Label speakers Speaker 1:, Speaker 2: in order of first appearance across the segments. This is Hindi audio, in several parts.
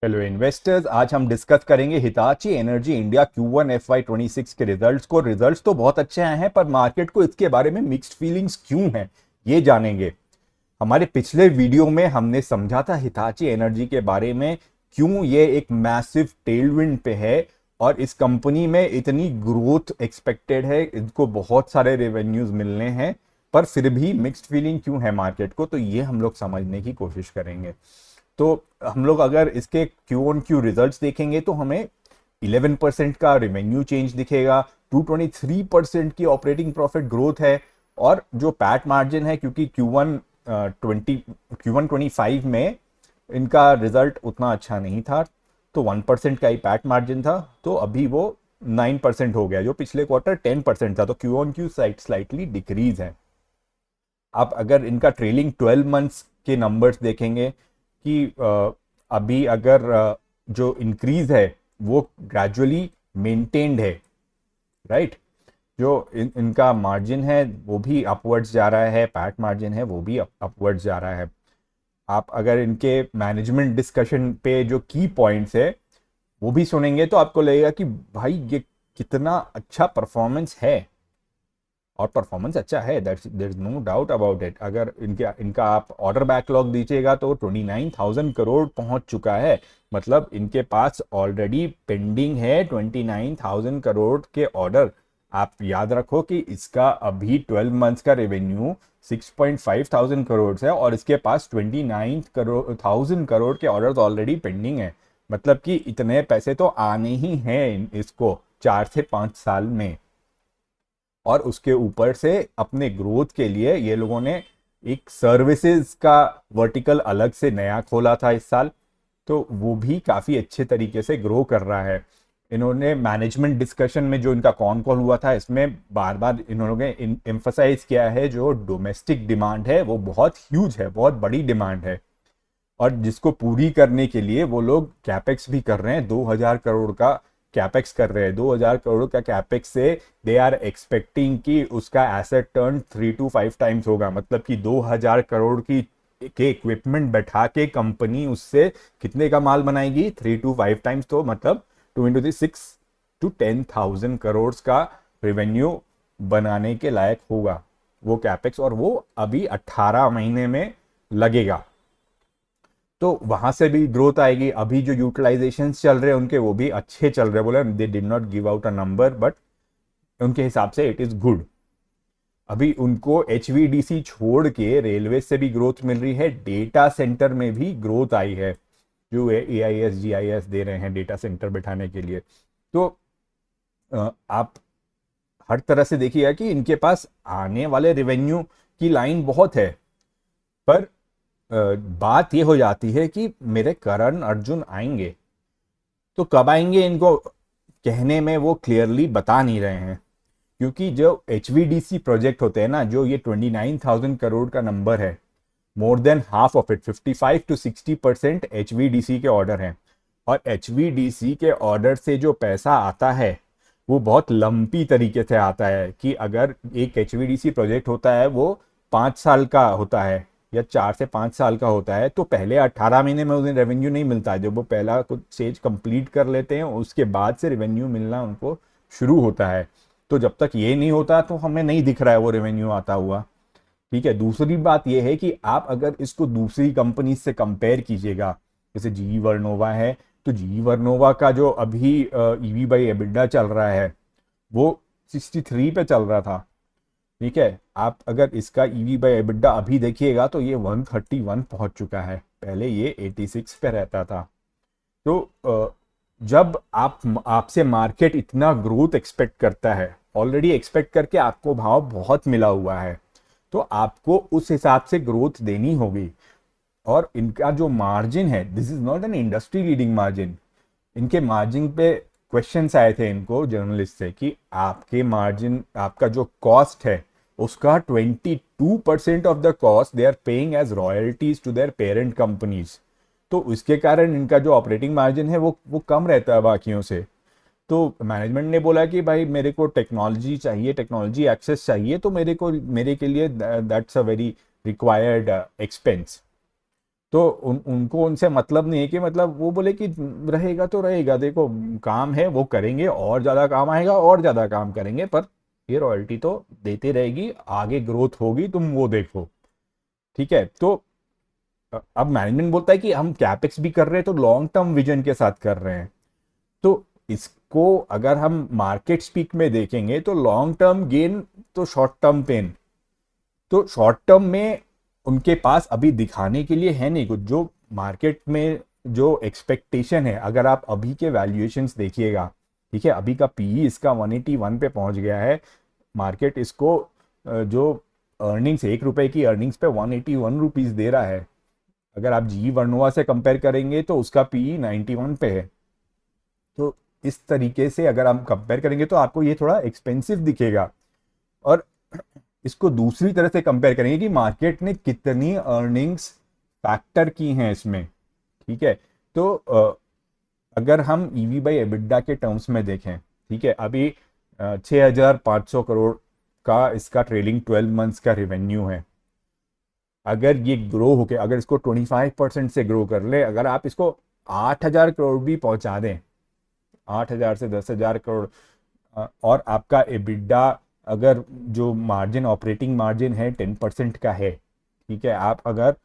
Speaker 1: हेलो इन्वेस्टर्स, आज हम डिस्कस करेंगे Hitachi energy India Q1 FY26 के रिजल्ट्स तो बहुत अच्छे आए हैं, पर मार्केट को इसके बारे में मिक्स्ड फीलिंग्स क्यों हैं ये जानेंगे। हमारे पिछले वीडियो में हमने समझा था हिताची एनर्जी के बारे में, क्यों ये एक मैसिव टेलविंड पे है और इस कंपनी में इतनी ग्रोथ एक्सपेक्टेड है, इनको बहुत सारे रेवेन्यूज मिलने हैं, पर फिर भी मिक्स्ड फीलिंग क्यों है मार्केट को, तो ये हम लोग समझने की कोशिश करेंगे। तो हम लोग अगर इसके क्यू ऑन क्यू रिजल्ट्स देखेंगे तो हमें 11% का रेवेन्यू चेंज दिखेगा, 223% की ऑपरेटिंग प्रॉफिट ग्रोथ है, और जो पैट मार्जिन है, क्योंकि Q1 25 में इनका रिजल्ट उतना अच्छा नहीं था, तो 1% का ही पैट मार्जिन था, तो अभी वो 9% हो गया, जो पिछले क्वार्टर 10% था, तो Q on Q slightly decrease है। आप अगर इनका ट्रेलिंग 12 मंथ्स के नंबर्स देखेंगे कि अभी अगर जो इंक्रीज है वो ग्रेजुअली मेंटेन्ड है, राइट। जो इनका मार्जिन है वो भी अपवर्ड्स जा रहा है, पैट मार्जिन है वो भी अपवर्ड्स जा रहा है। आप अगर इनके मैनेजमेंट डिस्कशन पे जो की पॉइंट्स है वो भी सुनेंगे तो आपको लगेगा कि भाई ये कितना अच्छा परफॉर्मेंस है, और परफॉर्मेंस अच्छा है, there is no doubt about it. अगर इनका आप ऑर्डर बैकलॉग दीजिएगा तो 29,000 करोड़ पहुंच चुका है, मतलब इनके पास ऑलरेडी पेंडिंग है 29,000 करोड़ के ऑर्डर। आप याद रखो कि इसका अभी 12 मंथ्स का रेवेन्यू 6.5 थाउजेंड करोड़ है, और इसके पास 29,000 करोड़ के ऑर्डर ऑलरेडी पेंडिंग है। मतलब कि इतने पैसे तो आने ही हैं इसको 4 से 5 साल में, और उसके ऊपर से अपने ग्रोथ के लिए ये लोगों ने एक सर्विसेज का वर्टिकल अलग से नया खोला था इस साल, तो वो भी काफ़ी अच्छे तरीके से ग्रो कर रहा है। इन्होंने मैनेजमेंट डिस्कशन में जो इनका कॉन कॉल हुआ था, इसमें बार बार इन्होंने एम्फसाइज किया है जो डोमेस्टिक डिमांड है वो बहुत ह्यूज है, बहुत बड़ी डिमांड है, और जिसको पूरी करने के लिए वो लोग कैपेक्स भी कर रहे हैं, 2,000 करोड़ का कैपेक्स कर रहे हैं। 2,000 करोड़ का कैपेक्स से दे आर एक्सपेक्टिंग कि उसका एसेट टर्न 3 to 5 टाइम्स होगा, मतलब कि 2,000 करोड़ की के इक्विपमेंट बैठा के कंपनी उससे कितने का माल बनाएगी, 3 to 5 टाइम्स, तो मतलब 2 into 6 to 10,000 करोड़ का रेवेन्यू बनाने के लायक होगा वो कैपेक्स, और वो अभी 18 महीने में लगेगा, तो वहां से भी ग्रोथ आएगी। अभी जो यूटिलाइजेशन चल रहे हैं उनके वो भी अच्छे चल रहे हैं, बोले they did not give out a number, but उनके हिसाब से इट इज गुड। अभी उनको HVDC छोड़ के रेलवे से भी ग्रोथ मिल रही है, डेटा सेंटर में भी ग्रोथ आई है, जो AIS GIS दे रहे हैं डेटा सेंटर बैठाने के लिए। तो आप हर तरह से देखिएगा कि इनके पास आने वाले रेवेन्यू की लाइन बहुत है, पर बात ये हो जाती है कि मेरे करण अर्जुन आएंगे, तो कब आएंगे इनको कहने में वो क्लियरली बता नहीं रहे हैं, क्योंकि जो HVDC प्रोजेक्ट होते हैं ना, जो ये 29,000 करोड़ का नंबर है, more than half of it 55 to 60% HVDC के ऑर्डर हैं, और HVDC के ऑर्डर से जो पैसा आता है वो बहुत लंपी तरीके से आता है, कि अगर एक HVDC प्रोजेक्ट होता है वो 5 साल का होता है या 4 से 5 साल का होता है, तो पहले 18 महीने में उन्हें रेवेन्यू नहीं मिलता है। जब वो पहला कुछ स्टेज कंप्लीट कर लेते हैं उसके बाद से रेवेन्यू मिलना उनको शुरू होता है, तो जब तक ये नहीं होता तो हमें नहीं दिख रहा है वो रेवेन्यू आता हुआ। ठीक है, दूसरी बात यह है कि आप अगर इसको दूसरी कंपनी से कंपेयर कीजिएगा, जैसे GE वर्नोवा है, तो GE वर्नोवा का जो अभी EV बाई एबिडा चल रहा है वो 63 पे चल रहा था। ठीक है, आप अगर इसका EV बाई एबिडा अभी देखिएगा तो ये 131 पहुंच चुका है, पहले ये 86 पे रहता था। तो जब आपसे मार्केट इतना ग्रोथ एक्सपेक्ट करता है, ऑलरेडी एक्सपेक्ट करके आपको भाव बहुत मिला हुआ है, तो आपको उस हिसाब से ग्रोथ देनी होगी। और इनका जो मार्जिन है, this is not an industry leading margin. इनके मार्जिन पे क्वेश्चंस आए थे इनको जर्नलिस्ट से कि आपके मार्जिन, आपका जो कॉस्ट है उसका 22% of the cost they are paying as royalties to their parent companies, तो इसके कारण इनका जो ऑपरेटिंग मार्जिन है वो कम रहता है बाकियों से। तो मैनेजमेंट ने बोला कि भाई मेरे को टेक्नोलॉजी चाहिए, टेक्नोलॉजी एक्सेस चाहिए, तो मेरे के लिए that's a very required expense. तो उनको उनसे मतलब नहीं है कि मतलब वो बोले कि रहेगा तो रहेगा, देखो काम है वो करेंगे, और ज़्यादा काम आएगा और ज़्यादा काम करेंगे, पर ये रॉयल्टी तो देती रहेगी, आगे ग्रोथ होगी तुम वो देखो। ठीक है, तो अब मैनेजमेंट बोलता है कि हम कैपेक्स भी कर रहे हैं तो लॉन्ग टर्म विजन के साथ कर रहे हैं। तो इसको अगर हम मार्केट स्पीक में देखेंगे तो लॉन्ग टर्म गेन तो शॉर्ट टर्म पेन। तो शॉर्ट टर्म में उनके पास अभी दिखाने के लिए है नहीं कुछ। जो मार्केट में जो एक्सपेक्टेशन है, अगर आप अभी के वैल्यूएशंस देखिएगा, ठीक है, अभी का पीई इसका 181 पे पहुंच गया है। मार्केट इसको जो अर्निंग्स, 1 रुपए की अर्निंग्स पे 181 रुपीज दे रहा है। अगर आप जी वर्नोवा से कंपेयर करेंगे तो उसका पीई 91 पे है। तो इस तरीके से अगर हम कंपेयर करेंगे तो आपको ये थोड़ा एक्सपेंसिव दिखेगा। और इसको दूसरी तरह से कंपेयर करेंगे कि मार्केट ने कितनी अर्निंग्स फैक्टर की हैं इसमें। ठीक है, तो अगर हम ईवी बाई एबिडा के टर्म्स में देखें, ठीक है, अभी 6,500 करोड़ का इसका ट्रेलिंग 12 मंथ्स का रेवेन्यू है। अगर ये ग्रो होके, अगर इसको 25% से ग्रो कर ले, अगर आप इसको 8,000 करोड़ भी पहुंचा दें, 8,000 से 10,000 करोड़, और आपका एबिडा अगर जो मार्जिन, ऑपरेटिंग मार्जिन है 10% का है, ठीक है, आप अगर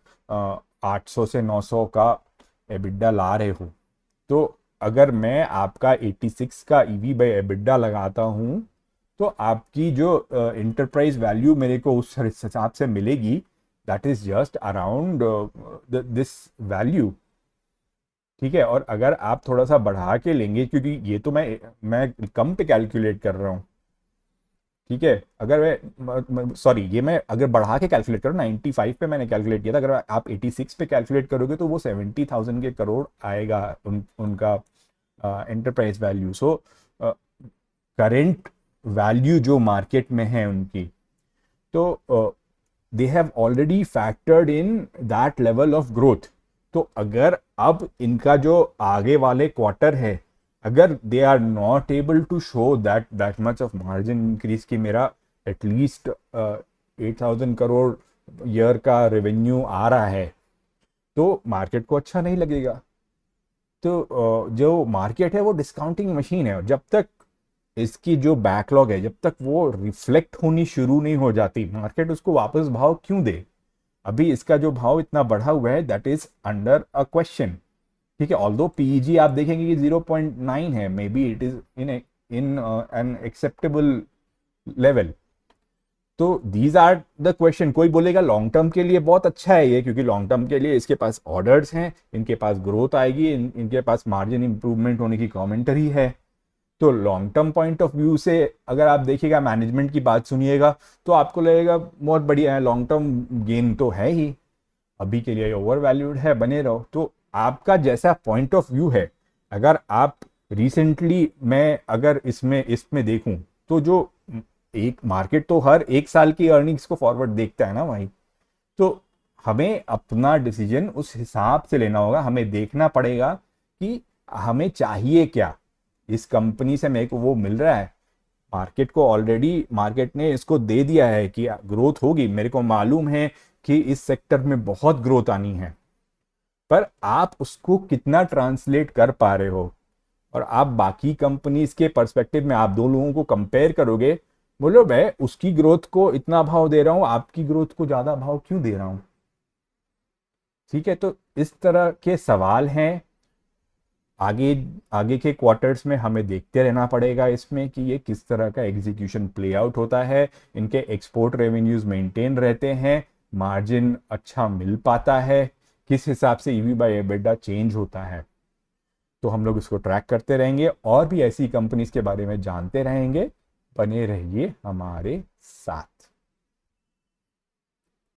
Speaker 1: 800 से 900 का एबिडा ला रहे हो, तो अगर मैं आपका 86 का ईवी बाई एबिडा लगाता हूँ, तो आपकी जो इंटरप्राइज वैल्यू मेरे को उस हिसाब से मिलेगी, that is just around this value. ठीक है, और अगर आप थोड़ा सा बढ़ा के लेंगे, क्योंकि ये तो मैं कम पे कैलकुलेट कर रहा हूँ, ठीक है, अगर मैं सॉरी, ये मैं अगर बढ़ा के कैलकुलेट करूँ, 95 पे मैंने कैलकुलेट किया था, अगर आप 86 पे कैलकुलेट करोगे तो वो 70,000 के करोड़ आएगा उनका एंटरप्राइज वैल्यू। सो करेंट वैल्यू जो मार्केट में है उनकी, तो they have already factored in that level of growth. तो अगर अब इनका जो आगे वाले क्वार्टर है, अगर they are not able to show that much of margin increase कि मेरा एटलीस्ट 8,000 करोड़ ईयर का रेवेन्यू आ रहा है, तो मार्केट को अच्छा नहीं लगेगा। तो जो मार्केट है वो डिस्काउंटिंग मशीन है, और जब तक इसकी जो बैकलॉग है, जब तक वो रिफ्लेक्ट होनी शुरू नहीं हो जाती, मार्केट उसको वापस भाव क्यों दे। अभी इसका जो भाव इतना बढ़ा हुआ है, that is under a question. ठीक है, ऑल्दो पीईजी आप देखेंगे कि 0.9 है, may be it is in an acceptable level. तो दीज आर द क्वेश्चन। कोई बोलेगा लॉन्ग टर्म के लिए बहुत अच्छा है ये, क्योंकि लॉन्ग टर्म के लिए इसके पास ऑर्डर्स हैं, इनके पास ग्रोथ आएगी, इनके पास मार्जिन इंप्रूवमेंट होने की कमेंटरी है। तो long term point of view से अगर आप देखिएगा, मैनेजमेंट की बात सुनिएगा, तो आपको लगेगा बहुत बढ़िया है, लॉन्ग टर्म गेन तो है ही, अभी के लिए ओवर वैल्यूड है, बने रहो। तो आपका जैसा पॉइंट ऑफ व्यू है, अगर आप रिसेंटली, मैं अगर इसमें इसमें देखूं, तो जो एक मार्केट तो हर एक साल की अर्निंग्स को फॉरवर्ड देखता है ना भाई। तो हमें अपना डिसीजन उस हिसाब से लेना होगा, हमें देखना पड़ेगा कि हमें चाहिए क्या, इस कंपनी से मेरे को वो मिल रहा है, मार्केट को ऑलरेडी, मार्केट ने इसको दे दिया है कि ग्रोथ होगी, मेरे को मालूम है कि इस सेक्टर में बहुत ग्रोथ आनी है, पर आप उसको कितना ट्रांसलेट कर पा रहे हो, और आप बाकी कंपनीज के पर्सपेक्टिव में आप दो लोगों को कंपेयर करोगे, बोलो मैं उसकी ग्रोथ को इतना भाव दे रहा हूं, आपकी ग्रोथ को ज्यादा भाव क्यों दे रहा हूं। ठीक है, तो इस तरह के सवाल हैं। आगे आगे के क्वार्टर्स में हमें देखते रहना पड़ेगा इसमें कि ये किस तरह का एग्जीक्यूशन प्ले आउट होता है, इनके एक्सपोर्ट रेवेन्यूज मेंटेन रहते हैं, मार्जिन अच्छा मिल पाता है, किस हिसाब से ईवी बाय एबिडा चेंज होता है। तो हम लोग इसको ट्रैक करते रहेंगे और भी ऐसी कंपनीज के बारे में जानते रहेंगे। बने रहिए हमारे साथ।